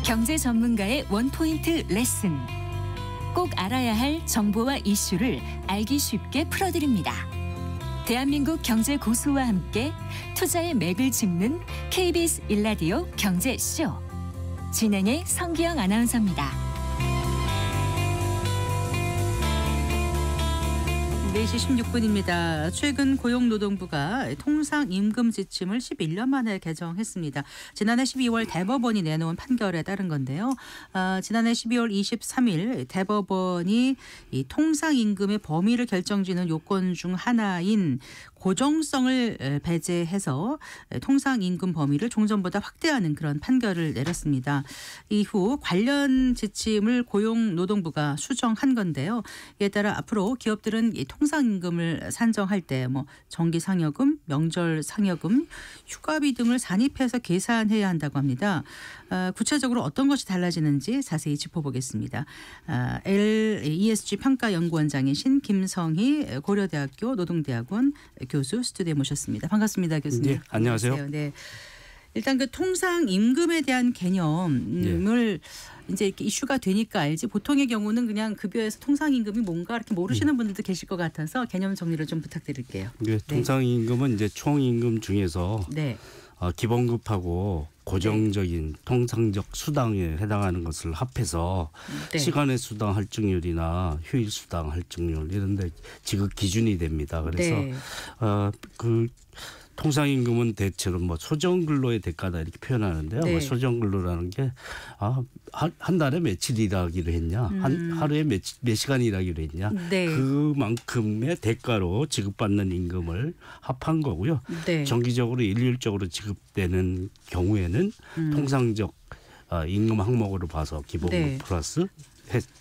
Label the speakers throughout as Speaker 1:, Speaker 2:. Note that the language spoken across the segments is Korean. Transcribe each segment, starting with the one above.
Speaker 1: 경제 전문가의 원포인트 레슨. 꼭 알아야 할 정보와 이슈를 알기 쉽게 풀어드립니다. 대한민국 경제 고수와 함께 투자의 맥을 짚는 KBS 1라디오 경제쇼. 진행의 성기영 아나운서입니다.
Speaker 2: 4시 16분입니다. 최근 고용노동부가 통상임금 지침을 11년 만에 개정했습니다. 지난해 12월 대법원이 내놓은 판결에 따른 건데요. 지난해 12월 23일 대법원이 이 통상임금의 범위를 결정짓는 요건 중 하나인 고정성을 배제해서 통상임금 범위를 종전보다 확대하는 그런 판결을 내렸습니다. 이후 관련 지침을 고용노동부가 수정한 건데요. 이에 따라 앞으로 기업들은 이 통상임금을 산정할 때 정기상여금, 명절상여금, 휴가비 등을 산입해서 계산해야 한다고 합니다. 구체적으로 어떤 것이 달라지는지 자세히 짚어보겠습니다. ESG 평가연구원장이신 김성희 고려대학교 노동대학원 교수 스튜디오에 모셨습니다. 반갑습니다, 교수님.
Speaker 3: 네, 안녕하세요.
Speaker 2: 네. 일단 그 통상임금에 대한 개념을 이제 이렇게 이슈가 되니까 알지 보통의 경우는 그냥 급여에서 통상임금이 뭔가 이렇게 모르시는 분들도 계실 것 같아서 개념 정리를 좀 부탁드릴게요.
Speaker 3: 네, 통상임금은 이제 총임금 중에서 기본급하고 고정적인 통상적 수당에 해당하는 것을 합해서 시간의 수당 할증률이나 휴일 수당 할증률 이런 데 지급 기준이 됩니다. 그래서 그 통상임금은 대체로 소정근로의 대가다 이렇게 표현하는데요. 소정근로라는 게 한 달에 며칠 일하기로 했냐, 하루에 몇 시간 일하기로 했냐, 그만큼의 대가로 지급받는 임금을 합한 거고요. 정기적으로 일률적으로 지급되는 경우에는 통상적 임금 항목으로 봐서 기본급 플러스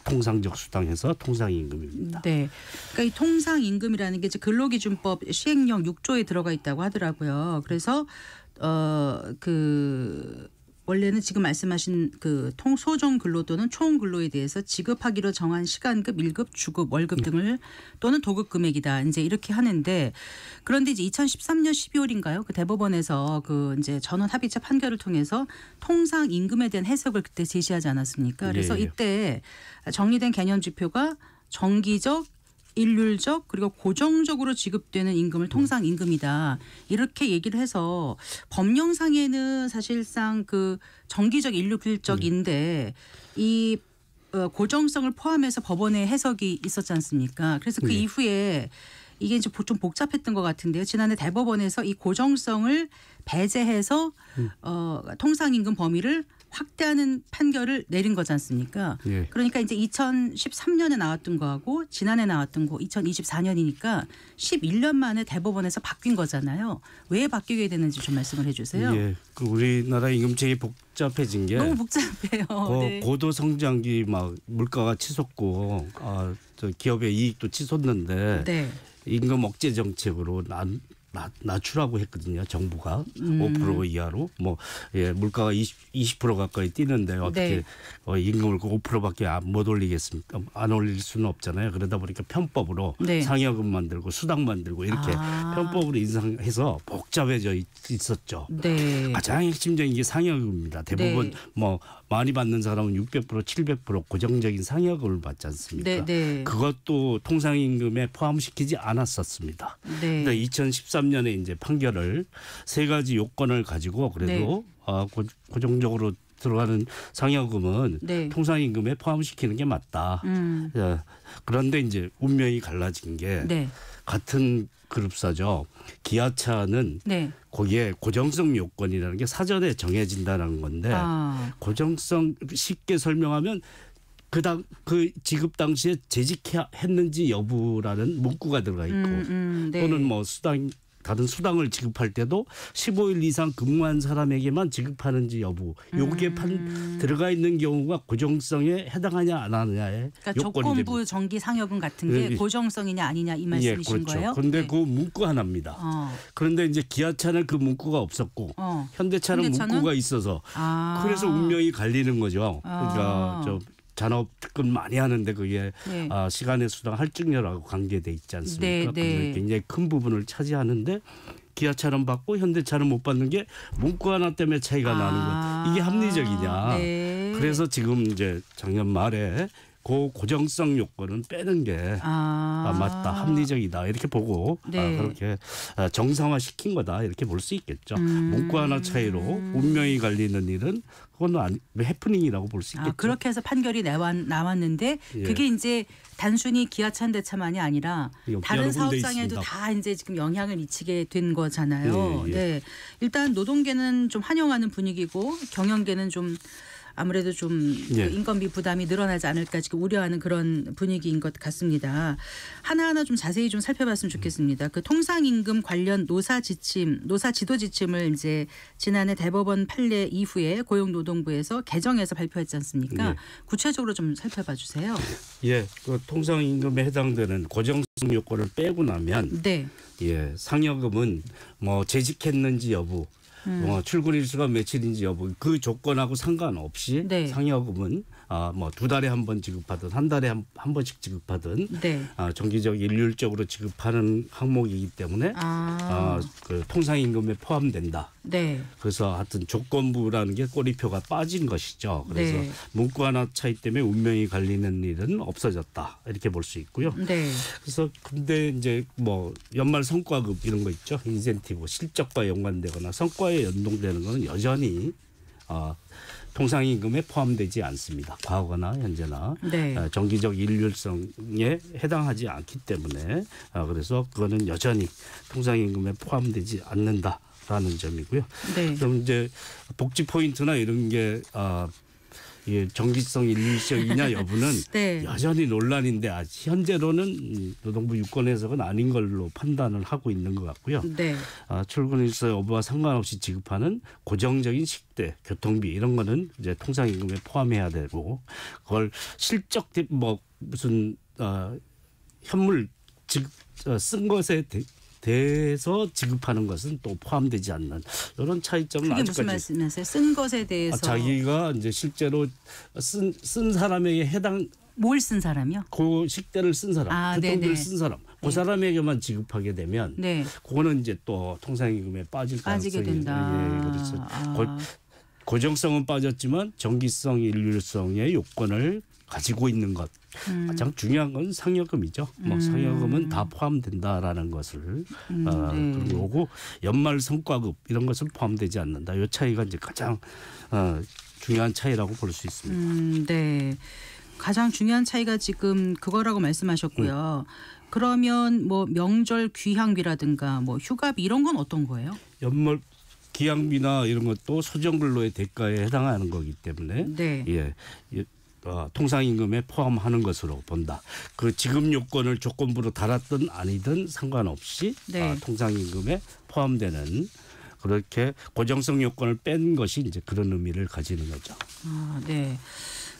Speaker 3: 통상적 수당해서 통상임금입니다.
Speaker 2: 네, 그러니까 이 통상임금이라는 게 이제 근로기준법 시행령 6조에 들어가 있다고 하더라고요. 그래서 원래는 지금 말씀하신 그 소정 근로 또는 총 근로에 대해서 지급하기로 정한 시간급, 일급, 주급, 월급 등을 또는 도급 금액이다. 이제 이렇게 하는데 그런데 이제 2013년 12월인가요? 그 대법원에서 그 이제 전원 합의체 판결을 통해서 통상 임금에 대한 해석을 그때 제시하지 않았습니까? 그래서 이때 정리된 개념 지표가 정기적, 일률적 그리고 고정적으로 지급되는 임금을 통상임금이다. 이렇게 얘기를 해서 법령상에는 사실상 그 정기적, 일률적인데 이 고정성을 포함해서 법원의 해석이 있었지 않습니까? 그래서 그 이후에 이게 이제 좀 복잡했던 것 같은데요. 지난해 대법원에서 이 고정성을 배제해서 통상임금 범위를 확대하는 판결을 내린 거지 않습니까? 그러니까 이제 2013년에 나왔던 거하고 지난해 나왔던 거 2024년이니까 11년 만에 대법원에서 바뀐 거잖아요. 왜 바뀌게 되는지 좀 말씀을 해 주세요.
Speaker 3: 그 우리나라 임금체계 복잡해진 게
Speaker 2: 너무 복잡해요.
Speaker 3: 고도 성장기 물가가 치솟고 기업의 이익도 치솟는데 임금 억제 정책으로 낮추라고 했거든요. 정부가 5% 이하로 물가가 20% 가까이 뛰는데 어떻게 임금을 5%밖에 못 올리겠습니까? 안 올릴 수는 없잖아요. 그러다 보니까 편법으로 상여금 만들고 수당 만들고 이렇게 편법으로 인상해서 복잡해져 있었죠. 가장 핵심적인 게 상여금입니다. 대부분 많이 받는 사람은 600%, 700% 고정적인 상여금을 받지 않습니까? 그것도 통상임금에 포함시키지 않았었습니다. 그런데 2013년에 이제 판결을 세 가지 요건을 가지고 그래도 고정적으로 들어가는 상여금은 통상임금에 포함시키는 게 맞다. 그런데 이제 운명이 갈라진 게 같은 그룹사죠. 기아차는 거기에 고정성 요건이라는 게 사전에 정해진다는 건데 고정성 쉽게 설명하면 그 지급 당시에 재직했는지 여부라는 문구가 들어가 있고 또는 다른 수당을 지급할 때도 15일 이상 근무한 사람에게만 지급하는지 여부 요게 들어가 있는 경우가 고정성에 해당하냐 안 하느냐의 요건이 됩니다.
Speaker 2: 조건부 정기 상여금 같은 게 고정성이냐 아니냐 이 말씀이신 거예요?
Speaker 3: 그런데 그 문구 하나입니다. 그런데 이제 기아차는 그 문구가 없었고 현대차는 문구가 있어서 그래서 운명이 갈리는 거죠. 그러니까 잔업 특근 많이 하는데 그게 시간의 수당 할증료라고 관계돼 있지 않습니까? 굉장히 큰 부분을 차지하는데 기아차는 받고 현대차는 못 받는 게 문구 하나 때문에 차이가 나는 거. 이게 합리적이냐. 그래서 지금 이제 작년 말에 그 고정성 요건은 빼는 게 맞다, 합리적이다 이렇게 보고
Speaker 2: 네.
Speaker 3: 그렇게 정상화시킨 거다 이렇게 볼 수 있겠죠. 문구 하나 차이로 운명이 갈리는 일은 그건 해프닝이라고 볼 수 있겠죠.
Speaker 2: 그렇게 해서 판결이 나왔는데
Speaker 3: 예.
Speaker 2: 그게 이제 단순히 기아차 현대차만이 아니라 다른
Speaker 3: 여러 군데
Speaker 2: 사업장에도
Speaker 3: 있습니다.
Speaker 2: 다 이제 지금 영향을 미치게 된 거잖아요.
Speaker 3: 예, 예.
Speaker 2: 네, 일단 노동계는 좀 환영하는 분위기고 경영계는 좀 아무래도 좀
Speaker 3: 예.
Speaker 2: 그 인건비 부담이 늘어나지 않을까 지금 우려하는 그런 분위기인 것 같습니다. 하나하나 좀 자세히 좀 살펴봤으면 좋겠습니다. 그 통상임금 관련 노사 지도 지침을 이제 지난해 대법원 판례 이후에 고용노동부에서 개정해서 발표했지 않습니까?
Speaker 3: 예.
Speaker 2: 구체적으로 좀 살펴봐 주세요.
Speaker 3: 예, 그 통상임금에 해당되는 고정성 요건을 빼고 나면
Speaker 2: 네.
Speaker 3: 예, 상여금은 뭐 재직했는지 여부, 출근 일수가 며칠인지 여부 그 조건하고 상관없이
Speaker 2: 네.
Speaker 3: 상여금은 뭐 2달에 한 번 지급하든 한 달에 한 번씩 지급하든
Speaker 2: 네.
Speaker 3: 정기적 일률적으로 지급하는 항목이기 때문에 그 통상임금에 포함된다.
Speaker 2: 네.
Speaker 3: 그래서 하여튼 조건부라는 게 꼬리표가 빠진 것이죠. 그래서
Speaker 2: 네.
Speaker 3: 문구 하나 차이 때문에 운명이 갈리는 일은 없어졌다 이렇게 볼 수 있고요.
Speaker 2: 네.
Speaker 3: 그래서 근데 이제 뭐 연말 성과급 이런 거 있죠. 인센티브 실적과 연관되거나 성과에 연동되는 거는 여전히 통상임금에 포함되지 않습니다. 과거나 현재나
Speaker 2: 네.
Speaker 3: 정기적 일률성에 해당하지 않기 때문에 그래서 그거는 여전히 통상임금에 포함되지 않는다라는 점이고요.
Speaker 2: 네.
Speaker 3: 그럼 이제 복지 포인트나 이런 게 예, 정기성 일률성이냐 여부는
Speaker 2: 네.
Speaker 3: 여전히 논란인데 현재로는 노동부 유권 해석은 아닌 걸로 판단을 하고 있는 것 같고요.
Speaker 2: 네.
Speaker 3: 출근일수 여부와 상관없이 지급하는 고정적인 식대, 교통비 이런 거는 이제 통상임금에 포함해야 되고 그걸 실적 뭐 무슨 현물 쓴 것에 대해서 지급하는 것은 또 포함되지 않는 이런 차이점은
Speaker 2: 그게
Speaker 3: 아직까지.
Speaker 2: 무슨 말씀이세요? 쓴 것에 대해서.
Speaker 3: 자기가 이제 실제로 쓴 사람에게 해당.
Speaker 2: 뭘 쓴 사람이요?
Speaker 3: 그 식대를 쓴 사람, 교통비를
Speaker 2: 네네.
Speaker 3: 쓴 사람, 그 사람에게만 지급하게 되면,
Speaker 2: 네.
Speaker 3: 그거는 이제 또 통상임금에 빠질
Speaker 2: 빠지게
Speaker 3: 가능성이.
Speaker 2: 된다.
Speaker 3: 예, 그렇죠. 고정성은 빠졌지만 정기성, 일률성의 요건을 가지고 있는 것. 가장 중요한 건 상여금이죠. 뭐 상여금은 다 포함된다라는 것을
Speaker 2: 네.
Speaker 3: 그리고 연말 성과급 이런 것은 포함되지 않는다. 이 차이가 이제 가장 중요한 차이라고 볼 수 있습니다.
Speaker 2: 네. 가장 중요한 차이가 지금 그거라고 말씀하셨고요. 그러면 뭐 명절 귀향비라든가 뭐 휴가비 이런 건 어떤 거예요?
Speaker 3: 연말 기양비나 이런 것도 소정근로의 대가에 해당하는 거기 때문에
Speaker 2: 네.
Speaker 3: 예, 통상임금에 포함하는 것으로 본다. 그 지급 요건을 조건부로 달았든 아니든 상관없이
Speaker 2: 네.
Speaker 3: 통상임금에 포함되는 그렇게 고정성 요건을 뺀 것이 이제 그런 의미를 가지는 거죠.
Speaker 2: 네.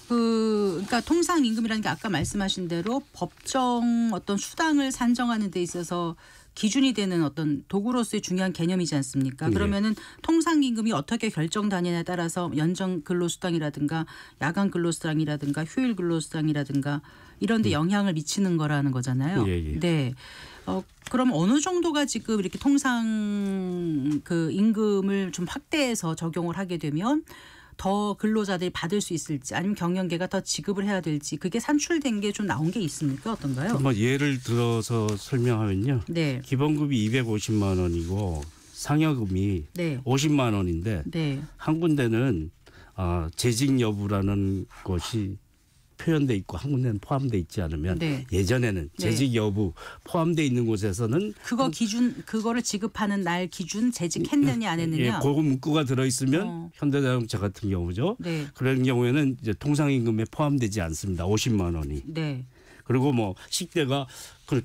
Speaker 2: 그러니까 통상임금이라는 게 아까 말씀하신 대로 법정 어떤 수당을 산정하는 데 있어서 기준이 되는 어떤 도구로서의 중요한 개념이지 않습니까? 그러면은 통상임금이 어떻게 결정되느냐에 따라서 연정 근로수당이라든가 야간 근로수당이라든가 휴일 근로수당이라든가 이런 데 영향을 미치는 거라는 거잖아요.
Speaker 3: 예.
Speaker 2: 네. 그럼 어느 정도가 지금 이렇게 통상 그 임금을 좀 확대해서 적용을 하게 되면 더 근로자들이 받을 수 있을지 아니면 경영계가 더 지급을 해야 될지 그게 산출된 게 좀 나온 게 있습니까? 어떤가요?
Speaker 3: 뭐 예를 들어서 설명하면요.
Speaker 2: 네.
Speaker 3: 기본급이 250만 원이고 상여금이
Speaker 2: 네.
Speaker 3: 50만 원인데
Speaker 2: 네.
Speaker 3: 한 군데는 재직 여부라는 것이 표현돼 있고 한 군데는 포함돼 있지 않으면
Speaker 2: 네.
Speaker 3: 예전에는 재직 여부 포함돼 있는 곳에서는
Speaker 2: 그거 기준 그거를 지급하는 날 기준 재직했느냐 안 했느냐.
Speaker 3: 예, 그 문구가 들어 있으면 현대자동차 같은 경우죠.
Speaker 2: 네.
Speaker 3: 그런 경우에는 이제 통상임금에 포함되지 않습니다. 50만 원이.
Speaker 2: 네.
Speaker 3: 그리고 뭐 식대가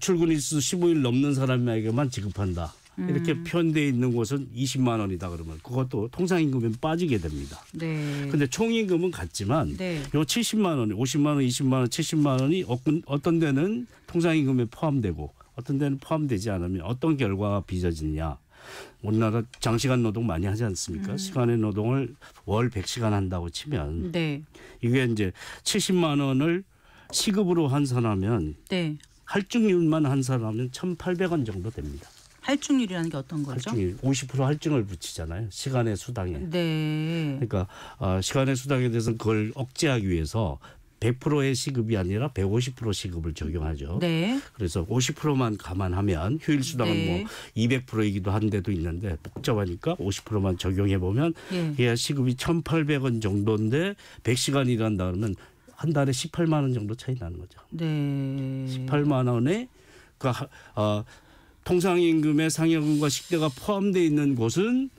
Speaker 3: 출근 일수 15일 넘는 사람에게만 지급한다. 이렇게 표현되어 있는 곳은 20만 원이다 그러면 그것도 통상임금에 빠지게 됩니다.
Speaker 2: 네.
Speaker 3: 그런데 총임금은 같지만
Speaker 2: 네.
Speaker 3: 요 70만 원, 50만 원, 20만 원, 70만 원이 어떤 데는 통상임금에 포함되고 어떤 데는 포함되지 않으면 어떤 결과가 빚어지느냐. 우리나라 장시간 노동 많이 하지 않습니까? 시간의 노동을 월 100시간 한다고 치면
Speaker 2: 네.
Speaker 3: 이게 이제 70만 원을 시급으로 환산하면
Speaker 2: 네.
Speaker 3: 할증률만 환산하면 1,800원 정도 됩니다.
Speaker 2: 할증률이라는 게 어떤 거죠?
Speaker 3: 할증률 50% 할증을 붙이잖아요. 시간의 수당에.
Speaker 2: 네.
Speaker 3: 그러니까 시간의 수당에 대해서는 그걸 억제하기 위해서 100%의 시급이 아니라 150% 시급을 적용하죠.
Speaker 2: 네.
Speaker 3: 그래서 50%만 감안하면 휴일 수당은
Speaker 2: 네.
Speaker 3: 뭐 200%이기도 한 데도 있는데 복잡하니까 50%만 적용해 보면
Speaker 2: 예.
Speaker 3: 시급이 1,800원 정도인데 100시간 일한다면 한 달에 18만 원 정도 차이 나는 거죠.
Speaker 2: 네.
Speaker 3: 18만 원에 통상임금의 상여금과 식대가 포함되어 있는 곳은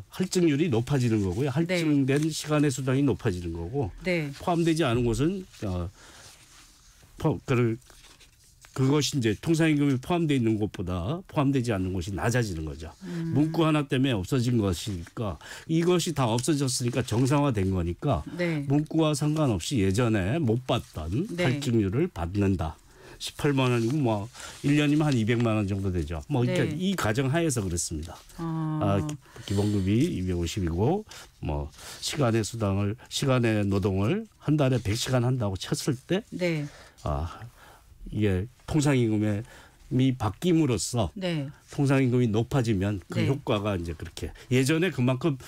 Speaker 3: 할증률이 높아지는 거고요. 할증된 시간의 수당이 높아지는 거고
Speaker 2: 네.
Speaker 3: 포함되지 않은 곳은 그것이 이제 통상임금이 포함되어 있는 곳보다 포함되지 않는 곳이 낮아지는 거죠. 문구 하나 때문에 없어진 것이니까 이것이 다 없어졌으니까 정상화된 거니까
Speaker 2: 네.
Speaker 3: 문구와 상관없이 예전에 못 받던
Speaker 2: 네.
Speaker 3: 할증률을 받는다. 18만 원이고 뭐 1년이면 한 200만 원 정도 되죠. 뭐 그러니까
Speaker 2: 네.
Speaker 3: 이 가정 하에서 그렇습니다. 기본급이 250이고 뭐 시간의 노동을 한 달에 100시간 한다고 쳤을 때
Speaker 2: 네.
Speaker 3: 이게 통상임금이 바뀜으로써
Speaker 2: 네.
Speaker 3: 통상임금이 높아지면 그
Speaker 2: 네.
Speaker 3: 효과가 이제 그렇게 예전에 그만큼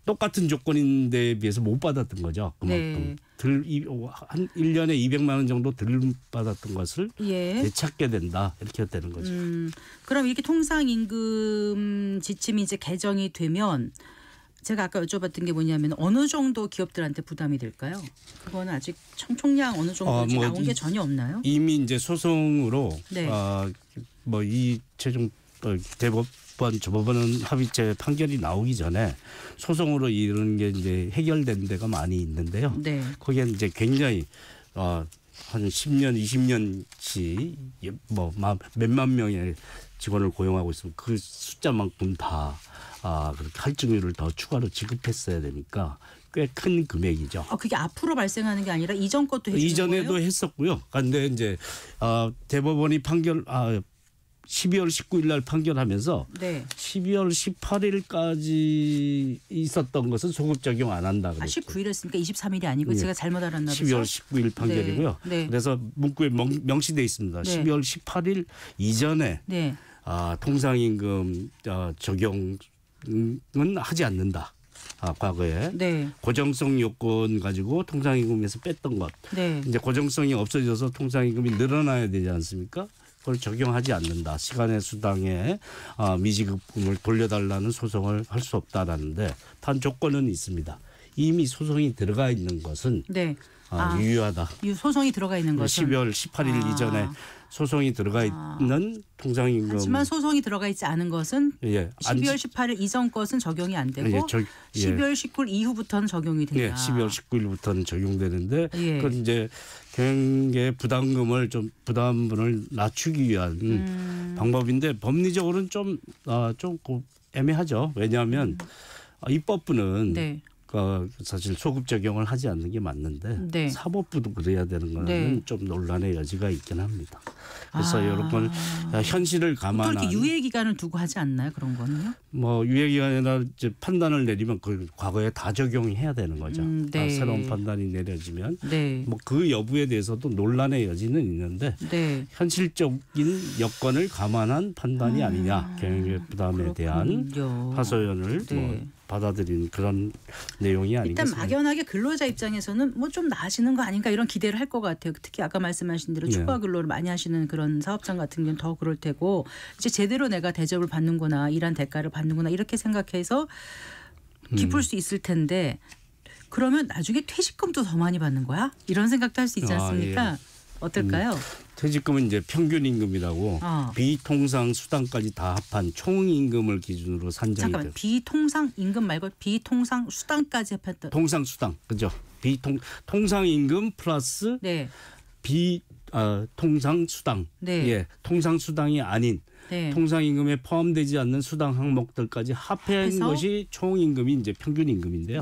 Speaker 3: 똑같은 조건인데 비해서 못 받았던 거죠. 그만큼 한 1년에 200만 원 정도 덜 받았던 것을 되찾게 된다. 이렇게 되는 거죠.
Speaker 2: 그럼 이렇게 통상임금 지침이 이제 개정이 되면 제가 아까 여쭤봤던 게 뭐냐면 어느 정도 기업들한테 부담이 될까요? 그거는 아직 총량 어느 정도인지 나온 게 전혀 없나요?
Speaker 3: 이미 이제 소송으로
Speaker 2: 네.
Speaker 3: 이 최종 대법원 조법원 합의체 판결이 나오기 전에 소송으로 이런 게 이제 해결된 데가 많이 있는데요.
Speaker 2: 네.
Speaker 3: 거기에 이제 굉장히 한 10년, 20년치 뭐 몇만 명의 직원을 고용하고 있으면 그 숫자만큼 다 그렇게 할증률을 더 추가로 지급했어야 되니까 꽤 큰 금액이죠.
Speaker 2: 그게 앞으로 발생하는 게 아니라 이전 것도 해주는
Speaker 3: 이전에도
Speaker 2: 거예요?
Speaker 3: 했었고요. 그런데 이제 대법원이 12월 19일 날 판결하면서
Speaker 2: 네.
Speaker 3: 12월 18일까지 있었던 것은 소급 적용 안 한다 그랬죠.
Speaker 2: 19일 했으니까 23일이 아니고 제가 잘못 알았나 보죠.
Speaker 3: 12월 19일 판결이고요.
Speaker 2: 네.
Speaker 3: 그래서 문구에 명시돼 있습니다.
Speaker 2: 네.
Speaker 3: 12월 18일 이전에
Speaker 2: 네.
Speaker 3: 통상임금 적용은 하지 않는다. 과거에
Speaker 2: 네.
Speaker 3: 고정성 요건 가지고 통상임금에서 뺐던 것.
Speaker 2: 네.
Speaker 3: 이제 고정성이 없어져서 통상임금이 늘어나야 되지 않습니까? 그걸 적용하지 않는다. 시간의 수당에 미지급금을 돌려달라는 소송을 할 수 없다라는데 단 조건은 있습니다. 이미 소송이 들어가 있는 것은
Speaker 2: 네.
Speaker 3: 유효하다.
Speaker 2: 소송이 들어가 있는 것은
Speaker 3: 12월 18일 이전에 소송이 들어가 있는 통상임금.
Speaker 2: 하지만 소송이 들어가 있지 않은 것은 12월 18일 이전 것은 적용이 안 되고 12월 19일 이후부터는 적용이 된다.
Speaker 3: 12월 19일부터는 적용되는데 그건 이제 경계 부담분을 낮추기 위한 방법인데 법리적으로는 좀 애매하죠. 왜냐하면 입법부는 사실 소급 적용을 하지 않는 게 맞는데 사법부도 그래야 되는 거는 좀 논란의 여지가 있긴 합니다. 그래서 이런 건 현실을 감안한.
Speaker 2: 또 이렇게 유예 기간을 두고 하지 않나요? 그런 거는요?
Speaker 3: 뭐 유예 기간이나 이제 판단을 내리면 그 과거에 다 적용해야 되는 거죠. 새로운 판단이 내려지면 뭐 그 여부에 대해서도 논란의 여지는 있는데 현실적인 여건을 감안한 판단이 아니냐 경영계 부담에 대한 하소연을 받아들인 그런 내용이 아니겠습니까?
Speaker 2: 일단 막연하게 근로자 입장에서는 뭐 좀 나아지는 거 아닌가 이런 기대를 할 것 같아요. 특히 아까 말씀하신 대로 추가 근로를 많이 하시는 그런 사업장 같은 경우는 더 그럴 테고 이제 제대로 내가 대접을 받는구나 일한 대가를 받는구나 이렇게 생각해서 기쁠 수 있을 텐데 그러면 나중에 퇴직금도 더 많이 받는 거야? 이런 생각도 할 수 있지 않습니까? 어떨까요?
Speaker 3: 퇴직금은 이제 평균 임금이라고 비통상 수당까지 다 합한 총 임금을 기준으로 산정이 돼요.
Speaker 2: 비통상 임금 말고 비통상 수당까지 합했던.
Speaker 3: 통상 수당 그죠? 통상 임금 플러스 비통상 수당. 통상 수당이 아닌 통상 임금에 포함되지 않는 수당 항목들까지 합한 것이 총 임금이 이제 평균 임금인데요.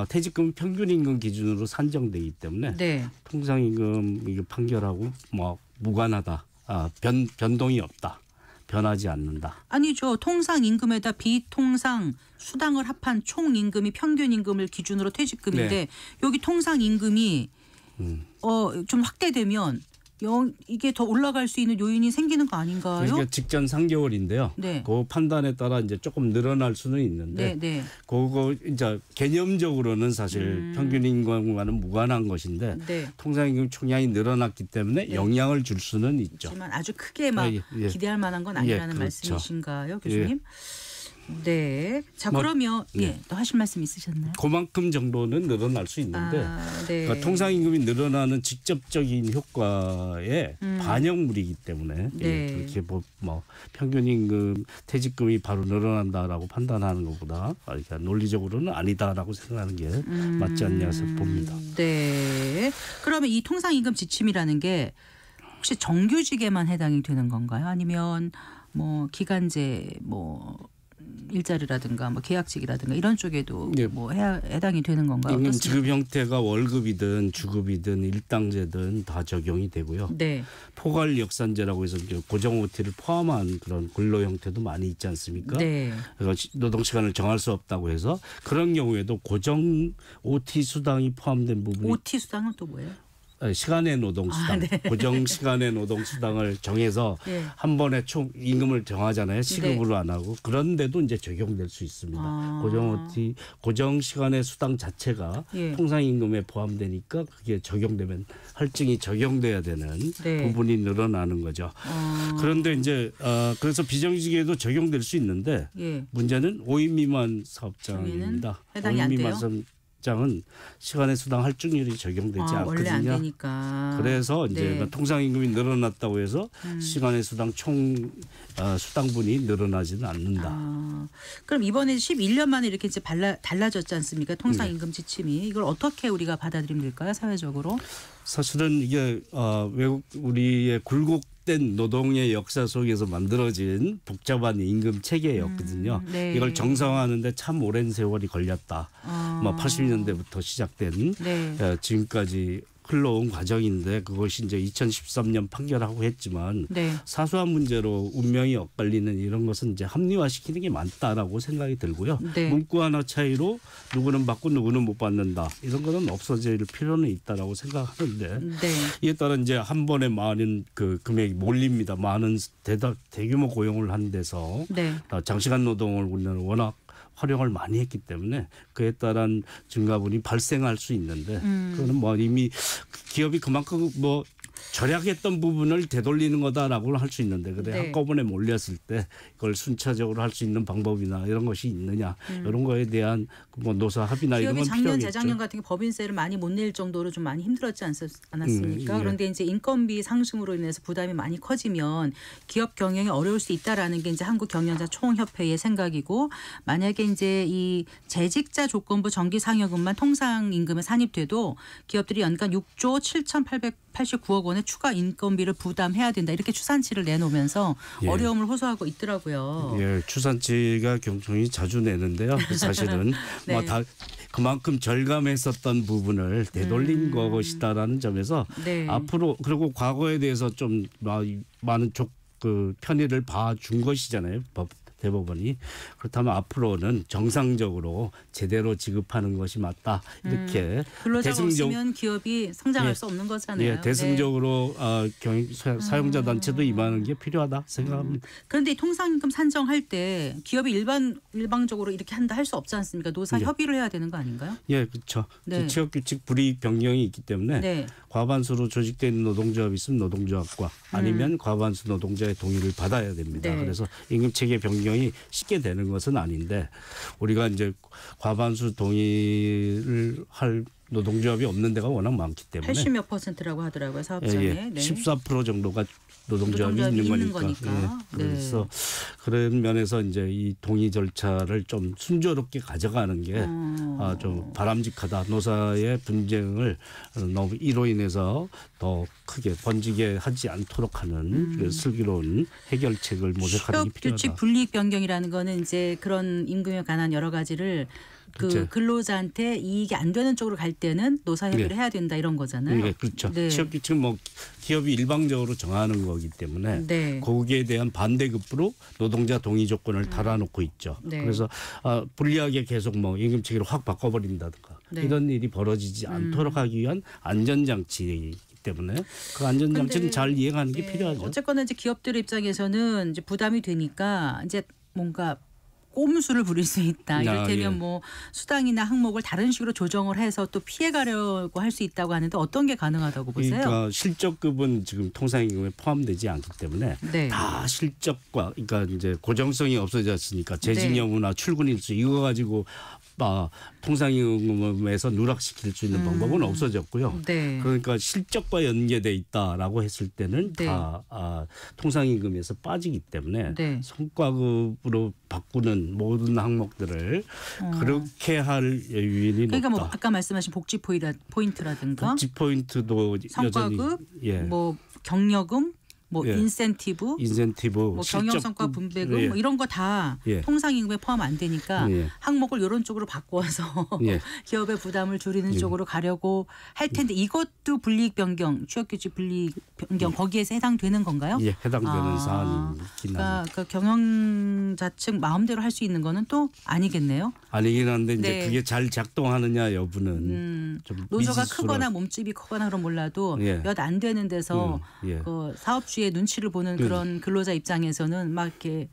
Speaker 3: 퇴직금 평균 임금 기준으로 산정되기 때문에 통상 임금 판결하고 뭐 무관하다. 변동이 없다. 변하지 않는다.
Speaker 2: 아니죠. 통상 임금에다 비통상 수당을 합한 총 임금이 평균 임금을 기준으로 퇴직금인데 여기 통상 임금이 좀 확대되면 이게 더 올라갈 수 있는 요인이 생기는 거 아닌가요?
Speaker 3: 그러니까 직전 3개월인데요.
Speaker 2: 네.
Speaker 3: 그 판단에 따라 이제 조금 늘어날 수는 있는데,
Speaker 2: 네.
Speaker 3: 그거 이제 개념적으로는 사실 평균 임금과는 무관한 것인데,
Speaker 2: 네.
Speaker 3: 통상임금 총량이 늘어났기 때문에
Speaker 2: 네.
Speaker 3: 영향을 줄 수는 있죠.
Speaker 2: 하지만 아주 크게 막
Speaker 3: 예.
Speaker 2: 기대할 만한 건 아니라는
Speaker 3: 그렇죠.
Speaker 2: 말씀이신가요, 교수님? 네. 자, 그러면 또 하실 말씀 있으셨나요?
Speaker 3: 그만큼 정도는 늘어날 수 있는데,
Speaker 2: 네.
Speaker 3: 그러니까 통상임금이 늘어나는 직접적인 효과의 반영물이기 때문에
Speaker 2: 네.
Speaker 3: 그렇게 뭐 평균임금, 퇴직금이 바로 늘어난다라고 판단하는 것보다 그러니까 논리적으로는 아니다라고 생각하는 게 맞지 않냐 해서 봅니다.
Speaker 2: 네. 그러면 이 통상임금 지침이라는 게 혹시 정규직에만 해당이 되는 건가요? 아니면 뭐 기간제 뭐 일자리라든가 뭐 계약직이라든가 이런 쪽에도
Speaker 3: 네.
Speaker 2: 뭐 해당이 되는 건가요?
Speaker 3: 임금
Speaker 2: 어떻습니까?
Speaker 3: 지급 형태가 월급이든 주급이든 일당제든 다 적용이 되고요.
Speaker 2: 네.
Speaker 3: 포괄 역산제라고 해서 이제 고정 OT를 포함한 그런 근로 형태도 많이 있지 않습니까?
Speaker 2: 네.
Speaker 3: 그래서 노동 시간을 정할 수 없다고 해서 그런 경우에도 고정 OT 수당이 포함된 부분이
Speaker 2: OT 수당은 또 뭐예요?
Speaker 3: 시간의 노동수당,
Speaker 2: 네.
Speaker 3: 고정 시간의 노동수당을 정해서
Speaker 2: 네.
Speaker 3: 한 번에 총 임금을 정하잖아요. 시급으로 안 하고 그런데도 이제 적용될 수 있습니다. 고정 OT, 고정 시간의 수당 자체가
Speaker 2: 예.
Speaker 3: 통상임금에 포함되니까 그게 적용되면 할증이 적용돼야 되는
Speaker 2: 네.
Speaker 3: 부분이 늘어나는 거죠. 그런데 이제 그래서 비정규직에도 적용될 수 있는데
Speaker 2: 예.
Speaker 3: 문제는 5인 미만 사업장입니다.
Speaker 2: 해당이 안
Speaker 3: 5인
Speaker 2: 돼요?
Speaker 3: 미만 사업장은 시간의 수당 할증률이 적용되지 않거든요.
Speaker 2: 원래 안 되니까.
Speaker 3: 그래서 이제
Speaker 2: 네.
Speaker 3: 통상임금이 늘어났다고 해서 시간의 수당 총 수당분이 늘어나지는 않는다.
Speaker 2: 그럼 이번에 11년 만에 이렇게 이제 달라졌지 않습니까? 통상임금 지침이 이걸 어떻게 우리가 받아들이면 될까요? 사회적으로?
Speaker 3: 사실은 이게 외국 우리의 굴곡된 노동의 역사 속에서 만들어진 복잡한 임금 체계였거든요.
Speaker 2: 네.
Speaker 3: 이걸 정상화하는데 참 오랜 세월이 걸렸다. 뭐 80년대부터 시작된
Speaker 2: 네.
Speaker 3: 지금까지 흘러온 과정인데 그것이 이제 2013년 판결하고 했지만
Speaker 2: 네.
Speaker 3: 사소한 문제로 운명이 엇갈리는 이런 것은 이제 합리화시키는 게 맞다라고 생각이 들고요.
Speaker 2: 네.
Speaker 3: 문구 하나 차이로 누구는 받고 누구는 못 받는다. 이런 거는 없어질 필요는 있다라고 생각하는데
Speaker 2: 네.
Speaker 3: 이에 따라 이제 한 번에 많은 그 금액이 몰립니다. 많은 대규모 고용을 한 데서
Speaker 2: 네.
Speaker 3: 장시간 노동을 우리는 워낙 활용을 많이 했기 때문에 그에 따른 증가분이 발생할 수 있는데 그거는 뭐 이미 기업이 그만큼 뭐 절약했던 부분을 되돌리는 거다라고 할 수 있는데 그래
Speaker 2: 네.
Speaker 3: 한꺼번에 몰렸을 때 그걸 순차적으로 할 수 있는 방법이나 이런 것이 있느냐 이런 거에 대한 뭐 노사 합의나 이런
Speaker 2: 기업이
Speaker 3: 건
Speaker 2: 작년
Speaker 3: 필요하겠죠.
Speaker 2: 재작년 같은 게 법인세를 많이 못 낼 정도로 좀 많이 힘들었지 않았습니까?
Speaker 3: 예.
Speaker 2: 그런데 이제 인건비 상승으로 인해서 부담이 많이 커지면 기업 경영이 어려울 수 있다라는 게 이제 한국 경영자 총협회의 생각이고 만약에 이제 이 재직자 조건부 정기 상여금만 통상임금에 산입돼도 기업들이 연간 6조 7,889억 원의 추가 인건비를 부담해야 된다 이렇게 추산치를 내놓으면서
Speaker 3: 예.
Speaker 2: 어려움을 호소하고 있더라고요.
Speaker 3: 예, 추산치가 경총이 자주 내는데요. 사실은
Speaker 2: 네.
Speaker 3: 뭐 다 그만큼 절감했었던 부분을 되돌린 것이다라는 점에서
Speaker 2: 네.
Speaker 3: 앞으로 그리고 과거에 대해서 좀 많은 그 편의를 봐준 것이잖아요. 대법원이. 그렇다면 앞으로는 정상적으로 제대로 지급하는 것이 맞다. 이렇게
Speaker 2: 근로자가 없으면 기업이 성장할 수 없는 거잖아요.
Speaker 3: 예, 대승적으로 사용자 단체도 임하는 게 필요하다 생각합니다.
Speaker 2: 그런데 이 통상임금 산정할 때 기업이 일방적으로 이렇게 한다 할 수 없지 않습니까? 노사
Speaker 3: 예.
Speaker 2: 협의를 해야 되는 거 아닌가요?
Speaker 3: 예, 그렇죠.
Speaker 2: 네.
Speaker 3: 취업규칙 불이익 변경이 있기 때문에
Speaker 2: 네.
Speaker 3: 과반수로 조직되어 있는 노동조합이 있으면 노동조합과 아니면 과반수 노동자의 동의를 받아야 됩니다.
Speaker 2: 네.
Speaker 3: 그래서 임금체계 변경이 쉽게 되는 것은 아닌데 우리가 이제 과반수 동의를 할 노동조합이 없는 데가 워낙 많기 때문에
Speaker 2: 80몇 %라고 하더라고요. 사업장에.
Speaker 3: 예,
Speaker 2: 네.
Speaker 3: 14% 정도가 노동조합이 있는 거니까. 예.
Speaker 2: 네.
Speaker 3: 그래서 그런 면에서 이제 이 동의 절차를 좀 순조롭게 가져가는 게 좀 바람직하다. 노사의 분쟁을 너무 이로 인해서 더 크게 번지게 하지 않도록 하는 슬기로운 해결책을 모색하는 게 필요하다.
Speaker 2: 취업규칙 불이익 변경이라는 거는 이제 그런 임금에 관한 여러 가지를 그
Speaker 3: 그렇죠.
Speaker 2: 근로자한테 이익이 안 되는 쪽으로 갈 때는 노사 협의를
Speaker 3: 네.
Speaker 2: 해야 된다 이런 거잖아요.
Speaker 3: 네, 그렇죠.
Speaker 2: 네.
Speaker 3: 취업규칙은 뭐 기업이 일방적으로 정하는 거기 때문에
Speaker 2: 네.
Speaker 3: 거기에 대한 반대급부로 노동자 동의 조건을 달아놓고 있죠.
Speaker 2: 네.
Speaker 3: 그래서 불리하게 계속 뭐 임금체계를 확 바꿔버린다든가
Speaker 2: 네.
Speaker 3: 이런 일이 벌어지지 않도록 하기 위한 안전장치이기 때문에 그 안전장치는 잘 이행하는 게 필요하죠.
Speaker 2: 어쨌거나 이제 기업들 입장에서는 이제 부담이 되니까 이제 뭔가 꼼수를 부릴 수 있다. 이를테면 뭐 수당이나 항목을 다른 식으로 조정을 해서 또 피해가려고 할 수 있다고 하는데 어떤 게 가능하다고 보세요?
Speaker 3: 그러니까 실적급은 지금 통상임금에 포함되지 않기 때문에 다 실적과 그러니까 이제 고정성이 없어졌으니까 재직 여부나 출근 일수 이거 가지고 통상임금에서 누락시킬 수 있는 방법은 없어졌고요. 그러니까 실적과 연계돼 있다라고 했을 때는 다 통상임금에서 빠지기 때문에 성과급으로 바꾸는 모든 항목들을 그렇게 할 요인이
Speaker 2: 그러니까
Speaker 3: 높다.
Speaker 2: 뭐 아까 말씀하신 복지 포인트라든가
Speaker 3: 복지 포인트도
Speaker 2: 성과급,
Speaker 3: 여전히
Speaker 2: 뭐 경력금, 뭐 인센티브,
Speaker 3: 뭐
Speaker 2: 경영성과 분배금 뭐 이런 거 다 통상임금에 포함 안 되니까 항목을 이런 쪽으로 바꿔서 기업의 부담을 줄이는 쪽으로 가려고 할 텐데 이것도 불이익 변경, 취업규칙 불이익 변경 거기에서 해당되는 건가요?
Speaker 3: 예, 해당되는 사안이긴
Speaker 2: 그러니까 그 경영자 측 마음대로 할 수 있는 거는 또 아니겠네요.
Speaker 3: 아니긴 한데 이제 그게 잘 작동하느냐 여부는 좀
Speaker 2: 노조가 크거나 몸집이 크거나 그런 몰라도 몇 안 되는 데서 그 사업주의 눈치를 보는 그런 근로자 입장에서는 막 이렇게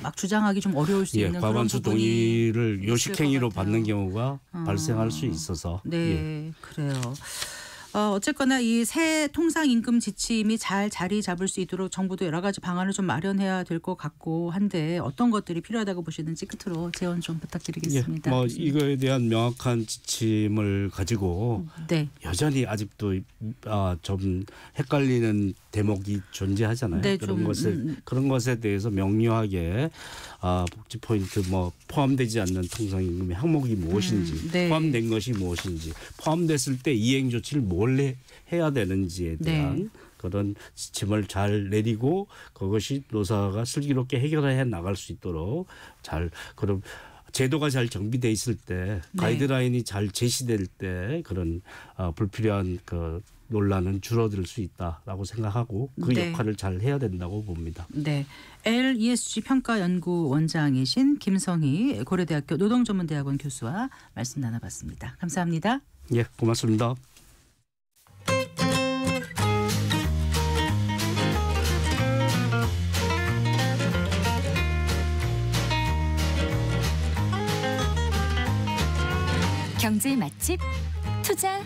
Speaker 2: 막 주장하기 좀 어려울 수 있는 그런
Speaker 3: 과반수
Speaker 2: 부분이
Speaker 3: 동의를 요식행위로 받는 경우가 발생할 수 있어서
Speaker 2: 그래요. 어쨌거나 이 새 통상임금 지침이 잘 자리 잡을 수 있도록 정부도 여러 가지 방안을 좀 마련해야 될 것 같고 한데 어떤 것들이 필요하다고 보시는지 끝으로 제언 좀 부탁드리겠습니다.
Speaker 3: 뭐 이거에 대한 명확한 지침을 가지고 여전히 아직도 좀 헷갈리는 대목이 존재하잖아요. 그런 것에 대해서 명료하게 복지 포인트 뭐 포함되지 않는 통상임금의 항목이 무엇인지 포함된 것이 무엇인지 포함됐을 때 이행 조치를 뭘 해야 되는지에 대한 그런 지침을 잘 내리고 그것이 노사가 슬기롭게 해결해 나갈 수 있도록 잘 그럼 제도가 잘 정비돼 있을 때 가이드라인이 잘 제시될 때 그런 불필요한 그 논란은 줄어들 수 있다라고 생각하고 그 역할을 잘 해야 된다고 봅니다.
Speaker 2: LESG 평가연구원장이신 김성희 고려대학교 노동전문대학원 교수와 말씀 나눠봤습니다. 감사합니다.
Speaker 3: 예, 고맙습니다.
Speaker 1: 경제 맛집 투자